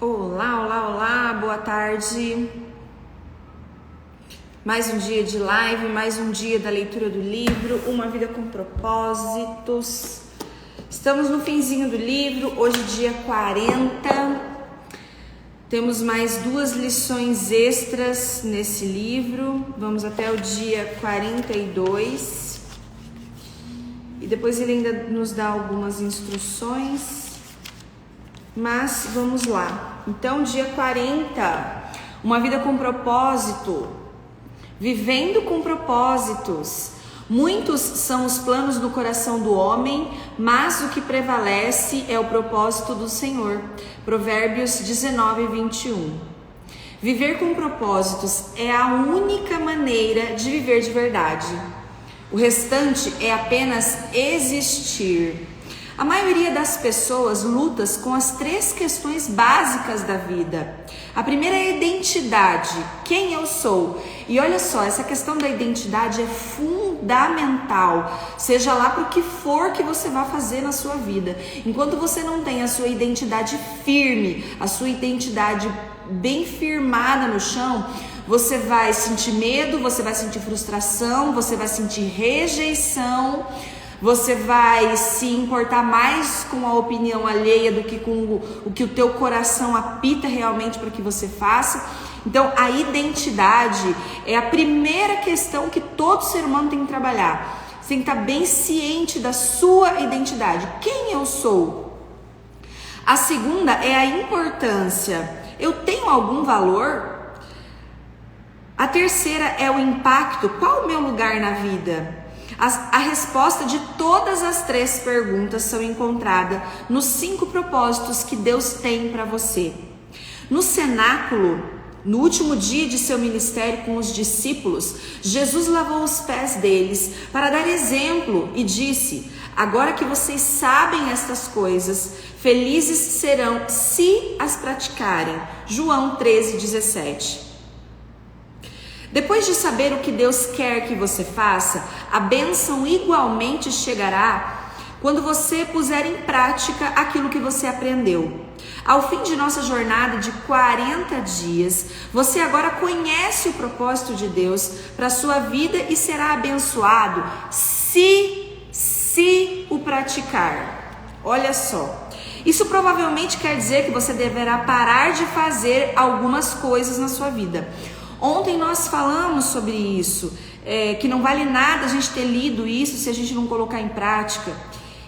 Olá, olá, olá, boa tarde. Mais um dia de live, mais um dia da leitura do livro, Uma Vida com Propósitos. Estamos no finzinho do livro, hoje dia 40. Temos mais 2 lições extras nesse livro, vamos até o dia 42. E depois ele ainda nos dá algumas instruções. Mas vamos lá. Então, dia 40, uma vida com propósito, vivendo com propósitos. Muitos são os planos do coração do homem, mas o que prevalece é o propósito do Senhor. Provérbios 19, 21. Viver com propósitos é a única maneira de viver de verdade. O restante é apenas existir. A maioria das pessoas luta com as 3 questões básicas da vida. A primeira é a identidade, quem eu sou. E olha só, essa questão da identidade é fundamental, seja lá para o que for que você vai fazer na sua vida. Enquanto você não tem a sua identidade firme, a sua identidade bem firmada no chão, você vai sentir medo, você vai sentir frustração, você vai sentir rejeição. Você vai se importar mais com a opinião alheia do que com o que o teu coração apita realmente para que você faça. Então, a identidade é a primeira questão que todo ser humano tem que trabalhar. Você tem que estar bem ciente da sua identidade. Quem eu sou? A segunda é a importância. Eu tenho algum valor? A terceira é o impacto. Qual o meu lugar na vida? A resposta de todas as 3 perguntas são encontradas nos 5 propósitos que Deus tem para você. No cenáculo, no último dia de seu ministério com os discípulos, Jesus lavou os pés deles para dar exemplo e disse: agora que vocês sabem estas coisas, felizes serão se as praticarem. João 13:17. Depois de saber o que Deus quer que você faça, a bênção igualmente chegará quando você puser em prática aquilo que você aprendeu. Ao fim de nossa jornada de 40 dias, você agora conhece o propósito de Deus para a sua vida e será abençoado se o praticar. Olha só, isso provavelmente quer dizer que você deverá parar de fazer algumas coisas na sua vida. Ontem nós falamos sobre isso, que não vale nada a gente ter lido isso se a gente não colocar em prática.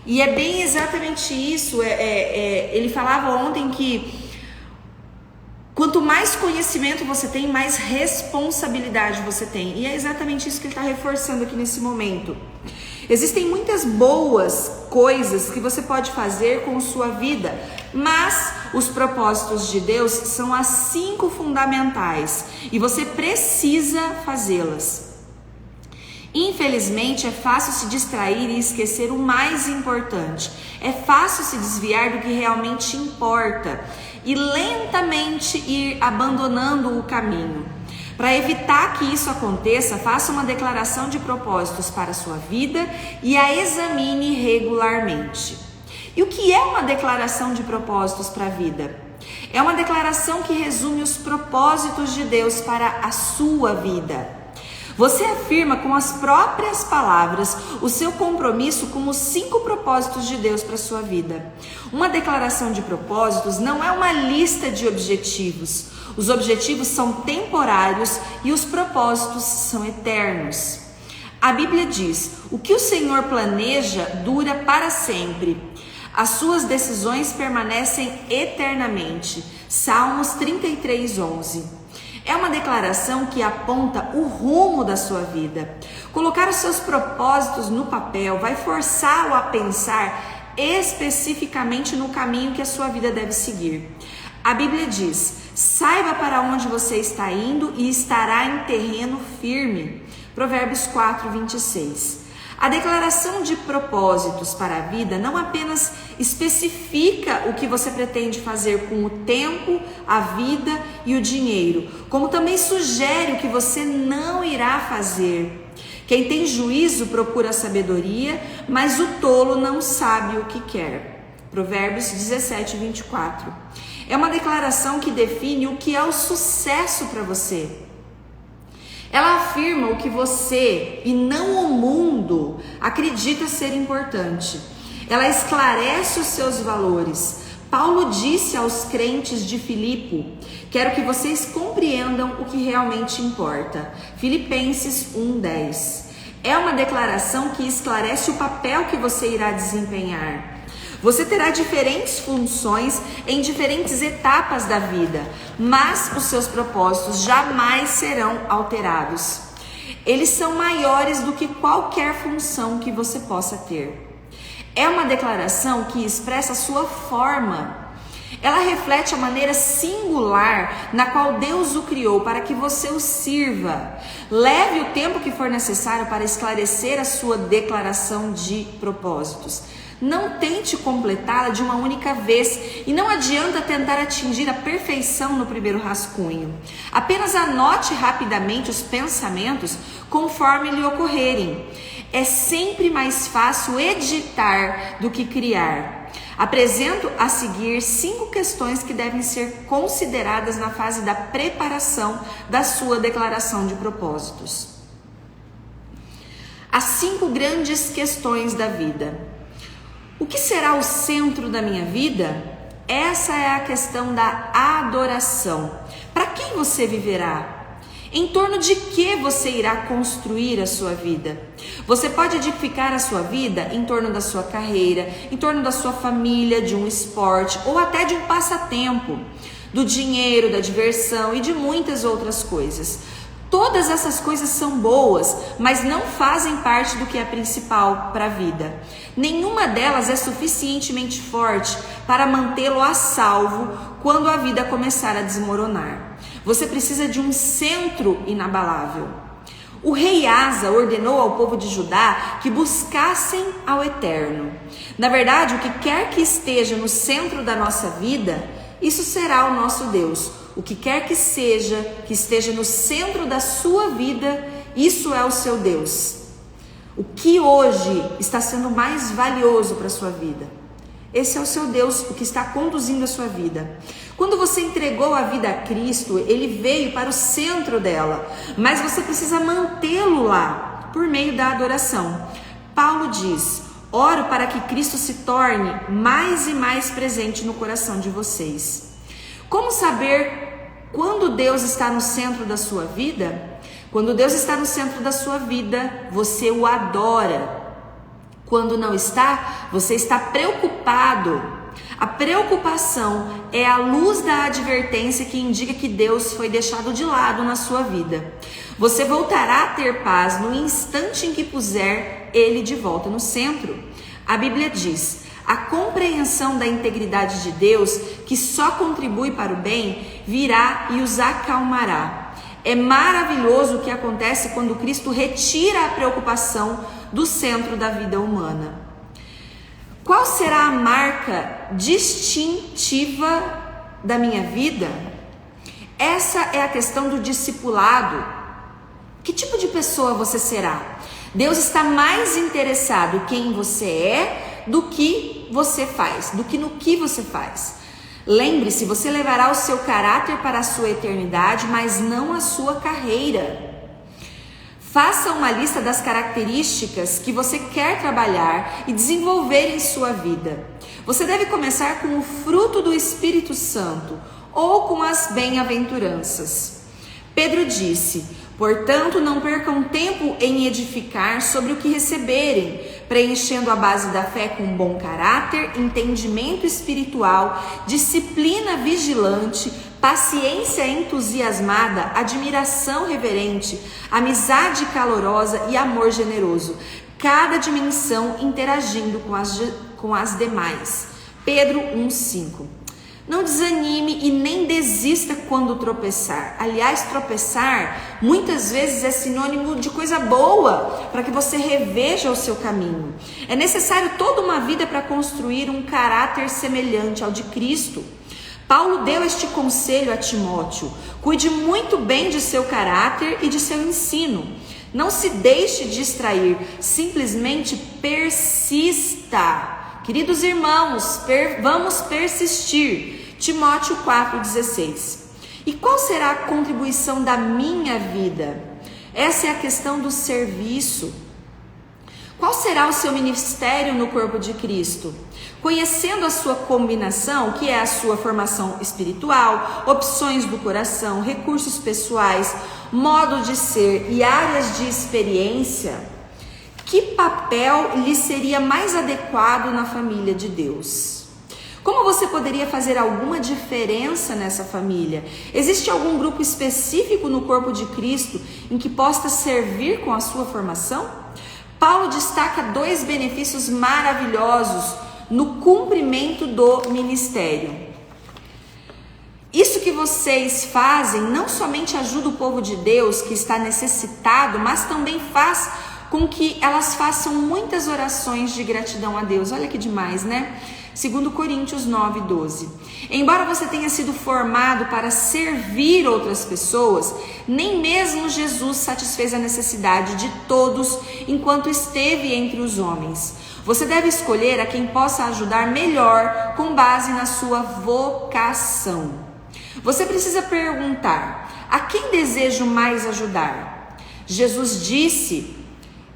E é bem exatamente isso. Ele falava ontem que quanto mais conhecimento você tem, mais responsabilidade você tem. E é exatamente isso que ele está reforçando aqui nesse momento. Existem muitas boas coisas que você pode fazer com sua vida, mas os propósitos de Deus são as 5 fundamentais e você precisa fazê-las. Infelizmente, é fácil se distrair e esquecer o mais importante. É fácil se desviar do que realmente importa e lentamente ir abandonando o caminho. Para evitar que isso aconteça, faça uma declaração de propósitos para a sua vida e a examine regularmente. E o que é uma declaração de propósitos para a vida? É uma declaração que resume os propósitos de Deus para a sua vida. Você afirma com as próprias palavras o seu compromisso com os 5 propósitos de Deus para a sua vida. Uma declaração de propósitos não é uma lista de objetivos. Os objetivos são temporários e os propósitos são eternos. A Bíblia diz: o que o Senhor planeja dura para sempre. As suas decisões permanecem eternamente. Salmos 33:11. É uma declaração que aponta o rumo da sua vida. Colocar os seus propósitos no papel vai forçá-lo a pensar especificamente no caminho que a sua vida deve seguir. A Bíblia diz: saiba para onde você está indo e estará em terreno firme. Provérbios 4:26. A declaração de propósitos para a vida não apenas especifica o que você pretende fazer com o tempo, a vida e o dinheiro, como também sugere o que você não irá fazer. Quem tem juízo procura sabedoria, mas o tolo não sabe o que quer. Provérbios 17:24. É uma declaração que define o que é o sucesso para você. Ela afirma o que você, e não o mundo, acredita ser importante. Ela esclarece os seus valores. Paulo disse aos crentes de Filipe: quero que vocês compreendam o que realmente importa. Filipenses 1:10. É uma declaração que esclarece o papel que você irá desempenhar. Você terá diferentes funções em diferentes etapas da vida, mas os seus propósitos jamais serão alterados. Eles são maiores do que qualquer função que você possa ter. É uma declaração que expressa a sua forma. Ela reflete a maneira singular na qual Deus o criou para que você o sirva. Leve o tempo que for necessário para esclarecer a sua declaração de propósitos. Não tente completá-la de uma única vez e não adianta tentar atingir a perfeição no primeiro rascunho. Apenas anote rapidamente os pensamentos conforme lhe ocorrerem. É sempre mais fácil editar do que criar. Apresento a seguir 5 questões que devem ser consideradas na fase da preparação da sua declaração de propósitos. As 5 grandes questões da vida. O que será o centro da minha vida? Essa é a questão da adoração. Para quem você viverá? Em torno de que você irá construir a sua vida? Você pode edificar a sua vida em torno da sua carreira, em torno da sua família, de um esporte ou até de um passatempo, do dinheiro, da diversão e de muitas outras coisas. Todas essas coisas são boas, mas não fazem parte do que é principal para a vida. Nenhuma delas é suficientemente forte para mantê-lo a salvo quando a vida começar a desmoronar. Você precisa de um centro inabalável. O rei Asa ordenou ao povo de Judá que buscassem ao Eterno. Na verdade, o que quer que esteja no centro da nossa vida, isso será o nosso Deus. O que quer que esteja no centro da sua vida, isso é o seu Deus. O que hoje está sendo mais valioso para a sua vida? Esse é o seu Deus, o que está conduzindo a sua vida. Quando você entregou a vida a Cristo, Ele veio para o centro dela, mas você precisa mantê-lo lá, por meio da adoração. Paulo diz: oro para que Cristo se torne mais e mais presente no coração de vocês. Como saber quando Deus está no centro da sua vida? Quando Deus está no centro da sua vida, você o adora. Quando não está, você está preocupado. A preocupação é a luz da advertência que indica que Deus foi deixado de lado na sua vida. Você voltará a ter paz no instante em que puser Ele de volta no centro. A Bíblia diz: a compreensão da integridade de Deus, que só contribui para o bem, virá e os acalmará. É maravilhoso o que acontece quando Cristo retira a preocupação do centro da vida humana. Qual será a marca distintiva da minha vida? Essa é a questão do discipulado. Que tipo de pessoa você será? Deus está mais interessado em quem você é do que você faz, do que no que você faz. Lembre-se, você levará o seu caráter para a sua eternidade, mas não a sua carreira. Faça uma lista das características que você quer trabalhar e desenvolver em sua vida. Você deve começar com o fruto do Espírito Santo ou com as bem-aventuranças. Pedro disse: portanto, não percam tempo em edificar sobre o que receberem, preenchendo a base da fé com bom caráter, entendimento espiritual, disciplina vigilante, paciência entusiasmada, admiração reverente, amizade calorosa e amor generoso, cada dimensão interagindo com as demais. Pedro 1:5. Não desanime e nem desista quando tropeçar. Aliás, tropeçar muitas vezes é sinônimo de coisa boa, para que você reveja o seu caminho. É necessário toda uma vida para construir um caráter semelhante ao de Cristo. Paulo deu este conselho a Timóteo: cuide muito bem de seu caráter e de seu ensino. Não se deixe distrair, simplesmente persista. Queridos irmãos, vamos persistir. Timóteo 4,16. E qual será a contribuição da minha vida? Essa é a questão do serviço. Qual será o seu ministério no corpo de Cristo? Conhecendo a sua combinação, que é a sua formação espiritual, opções do coração, recursos pessoais, modo de ser e áreas de experiência, que papel lhe seria mais adequado na família de Deus? Como você poderia fazer alguma diferença nessa família? Existe algum grupo específico no corpo de Cristo em que possa servir com a sua formação? Paulo destaca 2 benefícios maravilhosos no cumprimento do ministério. Isso que vocês fazem não somente ajuda o povo de Deus que está necessitado, mas também faz com que elas façam muitas orações de gratidão a Deus. Olha que demais, né? 2 Coríntios 9:12. Embora você tenha sido formado para servir outras pessoas, nem mesmo Jesus satisfez a necessidade de todos enquanto esteve entre os homens. Você deve escolher a quem possa ajudar melhor com base na sua vocação. Você precisa perguntar: a quem desejo mais ajudar? Jesus disse: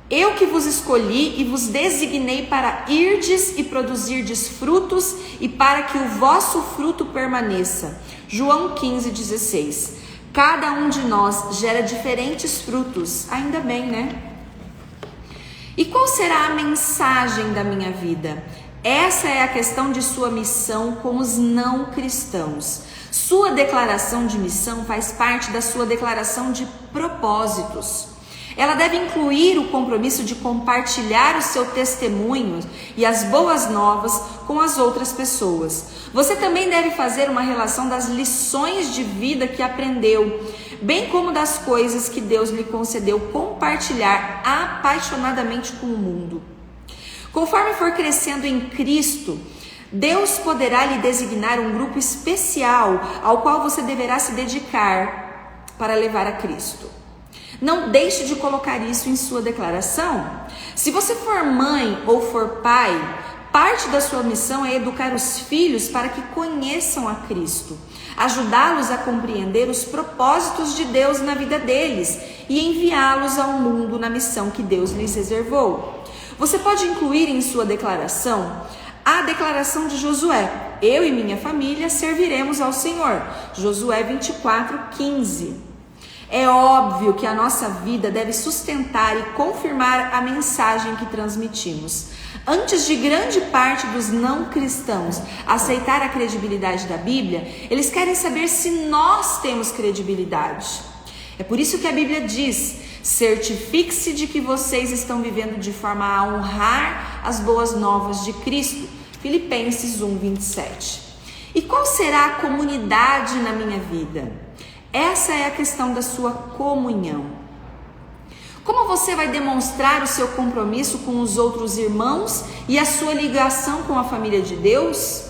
eu que vos escolhi e vos designei para irdes e produzirdes frutos e para que o vosso fruto permaneça. João 15:16. Cada um de nós gera diferentes frutos, ainda bem, né? E qual será a mensagem da minha vida? Essa é a questão de sua missão com os não cristãos. Sua declaração de missão faz parte da sua declaração de propósitos. Ela deve incluir o compromisso de compartilhar o seu testemunho e as boas novas com as outras pessoas. Você também deve fazer uma relação das lições de vida que aprendeu, bem como das coisas que Deus lhe concedeu compartilhar apaixonadamente com o mundo. Conforme for crescendo em Cristo, Deus poderá lhe designar um grupo especial ao qual você deverá se dedicar para levar a Cristo. Não deixe de colocar isso em sua declaração. Se você for mãe ou for pai, parte da sua missão é educar os filhos para que conheçam a Cristo, ajudá-los a compreender os propósitos de Deus na vida deles e enviá-los ao mundo na missão que Deus lhes reservou. Você pode incluir em sua declaração a declaração de Josué: eu e minha família serviremos ao Senhor. Josué 24:15. É óbvio que a nossa vida deve sustentar e confirmar a mensagem que transmitimos. Antes de grande parte dos não cristãos aceitar a credibilidade da Bíblia, eles querem saber se nós temos credibilidade. É por isso que a Bíblia diz: certifique-se de que vocês estão vivendo de forma a honrar as boas novas de Cristo. Filipenses 1:27. E qual será a comunidade na minha vida? Essa é a questão da sua comunhão. Como você vai demonstrar o seu compromisso com os outros irmãos e a sua ligação com a família de Deus?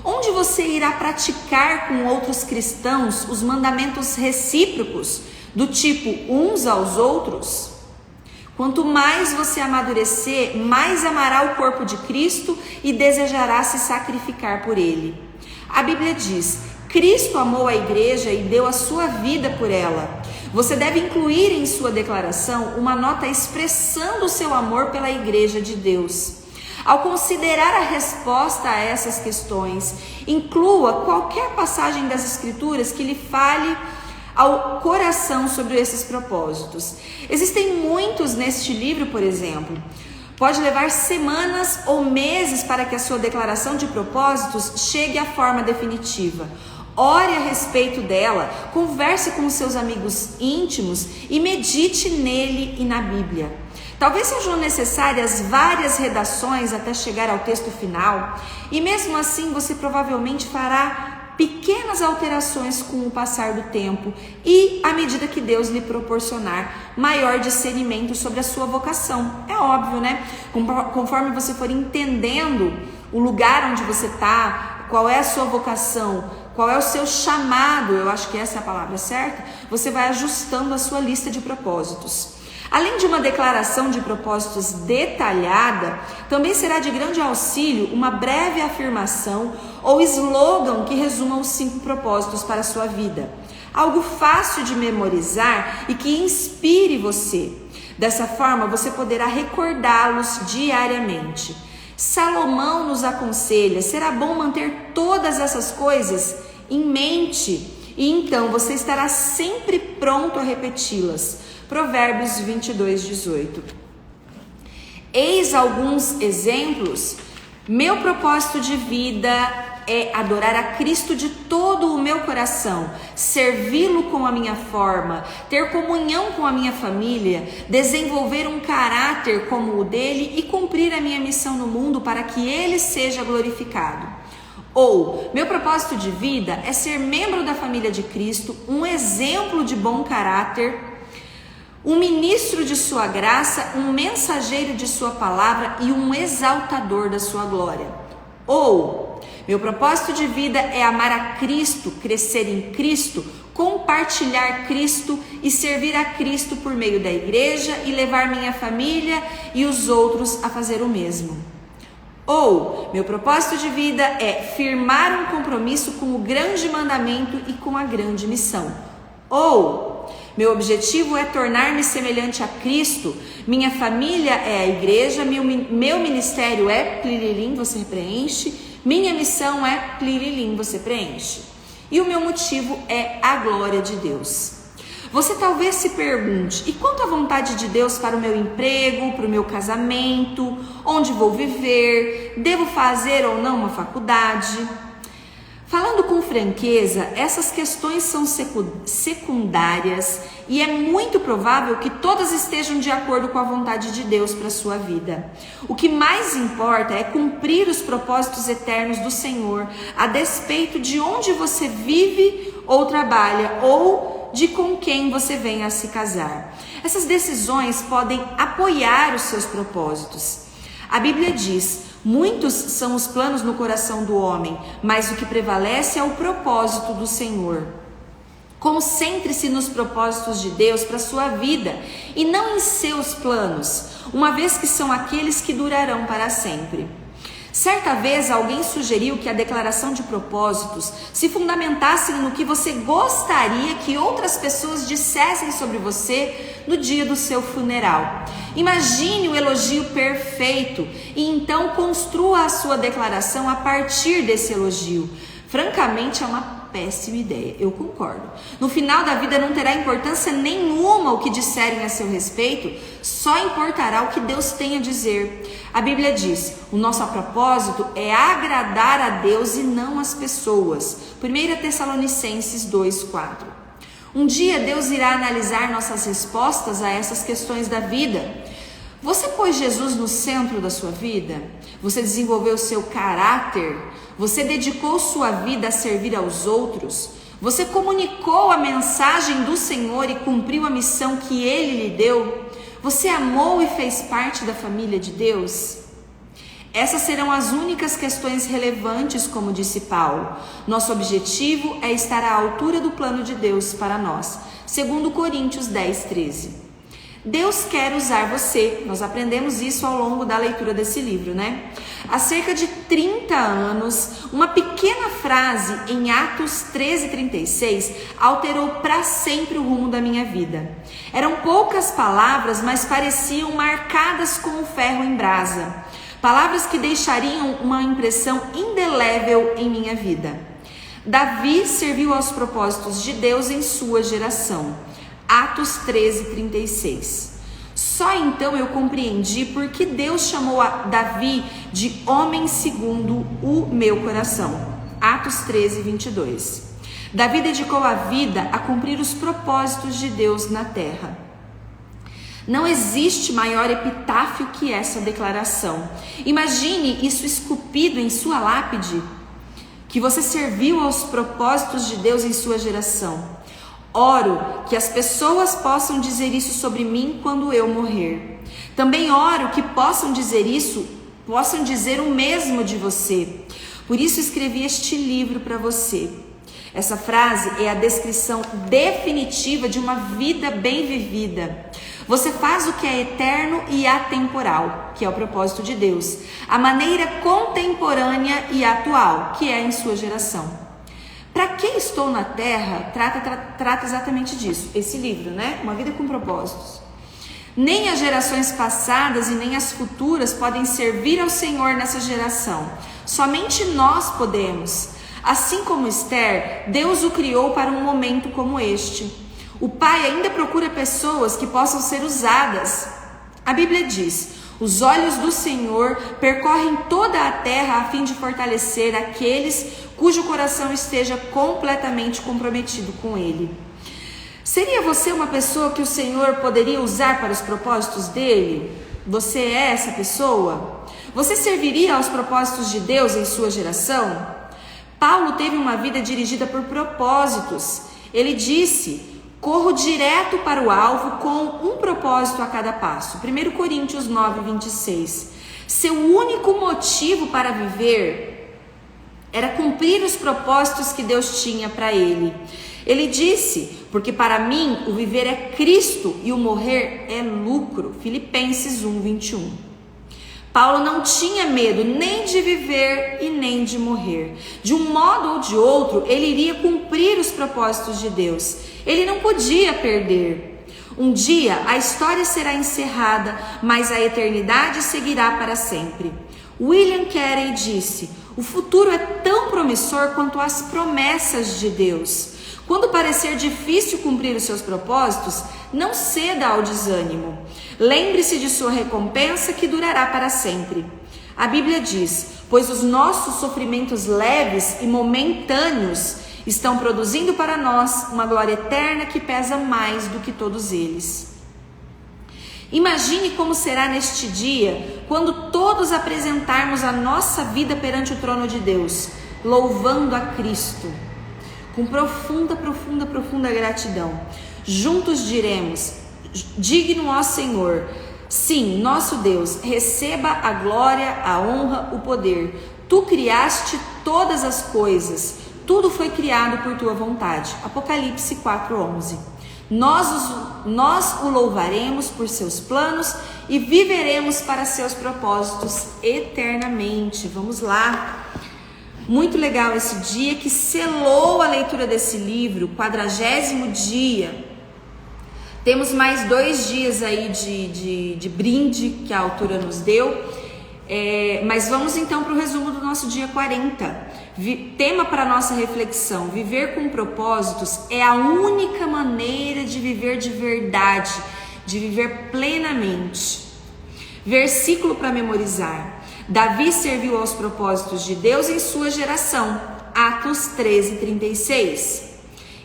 Onde você irá praticar com outros cristãos os mandamentos recíprocos, do tipo uns aos outros? Quanto mais você amadurecer, mais amará o corpo de Cristo e desejará se sacrificar por ele. A Bíblia diz: Cristo amou a igreja e deu a sua vida por ela. Você deve incluir em sua declaração uma nota expressando o seu amor pela igreja de Deus. Ao considerar a resposta a essas questões, inclua qualquer passagem das Escrituras que lhe fale ao coração sobre esses propósitos. Existem muitos neste livro, por exemplo. Pode levar semanas ou meses para que a sua declaração de propósitos chegue à forma definitiva. Ore a respeito dela, converse com os seus amigos íntimos e medite nele e na Bíblia. Talvez sejam necessárias várias redações até chegar ao texto final, e mesmo assim você provavelmente fará pequenas alterações com o passar do tempo e à medida que Deus lhe proporcionar maior discernimento sobre a sua vocação. É óbvio, né? Conforme você for entendendo o lugar onde você está, qual é a sua vocação, qual é o seu chamado, eu acho que essa é a palavra certa, você vai ajustando a sua lista de propósitos. Além de uma declaração de propósitos detalhada, também será de grande auxílio uma breve afirmação ou slogan que resuma os 5 propósitos para a sua vida. Algo fácil de memorizar e que inspire você. Dessa forma, você poderá recordá-los diariamente. Salomão nos aconselha: será bom manter todas essas coisas em mente, e então você estará sempre pronto a repeti-las. Provérbios 22:18. Eis alguns exemplos. Meu propósito de vida é adorar a Cristo de todo o meu coração, servi-lo com a minha forma, ter comunhão com a minha família, desenvolver um caráter como o dele e cumprir a minha missão no mundo para que ele seja glorificado. Ou, meu propósito de vida é ser membro da família de Cristo, um exemplo de bom caráter, um ministro de sua graça, um mensageiro de sua palavra e um exaltador da sua glória. Ou, meu propósito de vida é amar a Cristo, crescer em Cristo, compartilhar Cristo e servir a Cristo por meio da igreja e levar minha família e os outros a fazer o mesmo. Ou, meu propósito de vida é firmar um compromisso com o grande mandamento e com a grande missão. Ou, meu objetivo é tornar-me semelhante a Cristo, minha família é a igreja, meu ministério é plirilim, você preenche, minha missão é plirilim, você preenche. E o meu motivo é a glória de Deus. Você talvez se pergunte: e quanto à vontade de Deus para o meu emprego, para o meu casamento, onde vou viver, devo fazer ou não uma faculdade? Falando com franqueza, essas questões são secundárias e é muito provável que todas estejam de acordo com a vontade de Deus para a sua vida. O que mais importa é cumprir os propósitos eternos do Senhor, a despeito de onde você vive ou trabalha ou de com quem você venha a se casar. Essas decisões podem apoiar os seus propósitos. A Bíblia diz: muitos são os planos no coração do homem, mas o que prevalece é o propósito do Senhor. Concentre-se nos propósitos de Deus para a sua vida e não em seus planos, uma vez que são aqueles que durarão para sempre. Certa vez alguém sugeriu que a declaração de propósitos se fundamentasse no que você gostaria que outras pessoas dissessem sobre você no dia do seu funeral. Imagine o elogio perfeito e então construa a sua declaração a partir desse elogio. Francamente, é uma péssima ideia, eu concordo. No final da vida não terá importância nenhuma o que disserem a seu respeito, só importará o que Deus tem a dizer. A Bíblia diz: o nosso propósito é agradar a Deus e não as pessoas. 1 Tessalonicenses 2:4. Um dia Deus irá analisar nossas respostas a essas questões da vida. Você pôs Jesus no centro da sua vida? Você desenvolveu seu caráter? Você dedicou sua vida a servir aos outros? Você comunicou a mensagem do Senhor e cumpriu a missão que Ele lhe deu? Você amou e fez parte da família de Deus? Essas serão as únicas questões relevantes, como disse Paulo. Nosso objetivo é estar à altura do plano de Deus para nós. 2 Coríntios 10:13. Deus quer usar você. Nós aprendemos isso ao longo da leitura desse livro, né? Há cerca de 30 anos, uma pequena frase em Atos 13:36 alterou para sempre o rumo da minha vida. Eram poucas palavras, mas pareciam marcadas com um ferro em brasa. Palavras que deixariam uma impressão indelével em minha vida. Davi serviu aos propósitos de Deus em sua geração. Atos 13:36. Só então eu compreendi por que Deus chamou a Davi de homem segundo o meu coração. Atos 13:22. Davi dedicou a vida a cumprir os propósitos de Deus na terra. Não existe maior epitáfio que essa declaração. Imagine isso esculpido em sua lápide, que você serviu aos propósitos de Deus em sua geração. Oro que as pessoas possam dizer isso sobre mim quando eu morrer. Também oro que possam dizer o mesmo de você. Por isso escrevi este livro para você. Essa frase é a descrição definitiva de uma vida bem vivida. Você faz o que é eterno e atemporal, que é o propósito de Deus. A maneira contemporânea e atual, que é em sua geração. Para que estou na terra trata exatamente disso. Esse livro, né? Uma vida com propósitos. Nem as gerações passadas e nem as futuras podem servir ao Senhor nessa geração. Somente nós podemos. Assim como Esther, Deus o criou para um momento como este. O Pai ainda procura pessoas que possam ser usadas. A Bíblia diz: os olhos do Senhor percorrem toda a terra a fim de fortalecer aqueles cujo coração esteja completamente comprometido com Ele. Seria você uma pessoa que o Senhor poderia usar para os propósitos dele? Você é essa pessoa? Você serviria aos propósitos de Deus em sua geração? Paulo teve uma vida dirigida por propósitos. Ele disse: corro direto para o alvo com um propósito a cada passo. 1 Coríntios 9, 26. Seu único motivo para viver era cumprir os propósitos que Deus tinha para ele. Ele disse: porque para mim o viver é Cristo e o morrer é lucro. Filipenses 1, 21. Paulo não tinha medo nem de viver e nem de morrer. De um modo ou de outro, ele iria cumprir os propósitos de Deus. Ele não podia perder. Um dia a história será encerrada, mas a eternidade seguirá para sempre. William Carey disse: o futuro é tão promissor quanto as promessas de Deus. Quando parecer difícil cumprir os seus propósitos, não ceda ao desânimo. Lembre-se de sua recompensa que durará para sempre. A Bíblia diz: pois os nossos sofrimentos leves e momentâneos estão produzindo para nós uma glória eterna que pesa mais do que todos eles. Imagine como será neste dia, quando todos apresentarmos a nossa vida perante o trono de Deus, louvando a Cristo, com profunda gratidão. Juntos diremos: digno ó Senhor, sim, nosso Deus, receba a glória, a honra, o poder. Tu criaste todas as coisas, tudo foi criado por tua vontade. Apocalipse 4:11. Nós o louvaremos por seus planos e viveremos para seus propósitos eternamente. Vamos lá. Muito legal esse dia que selou a leitura desse livro, 40º dia. Temos mais 2 dias aí de brinde que a autora nos deu. Mas vamos então para o resumo do nosso dia 40. Tema para nossa reflexão: viver com propósitos é a única maneira de viver de verdade, de viver plenamente. Versículo para memorizar: Davi serviu aos propósitos de Deus em sua geração. Atos 13:36.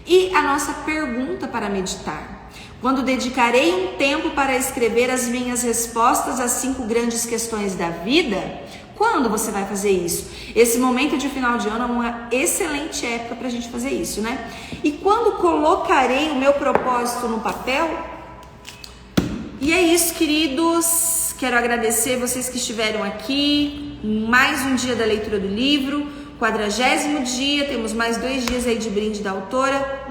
E a nossa pergunta para meditar: quando dedicarei um tempo para escrever as minhas respostas às 5 grandes questões da vida? Quando você vai fazer isso? Esse momento de final de ano é uma excelente época para a gente fazer isso, né? E quando colocarei o meu propósito no papel? E é isso, queridos. Quero agradecer vocês que estiveram aqui. Mais um dia da leitura do livro, 40º dia. Temos mais 2 dias aí de brinde da autora.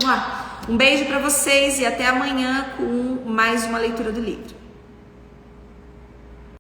Um beijo para vocês e até amanhã com mais uma leitura do livro.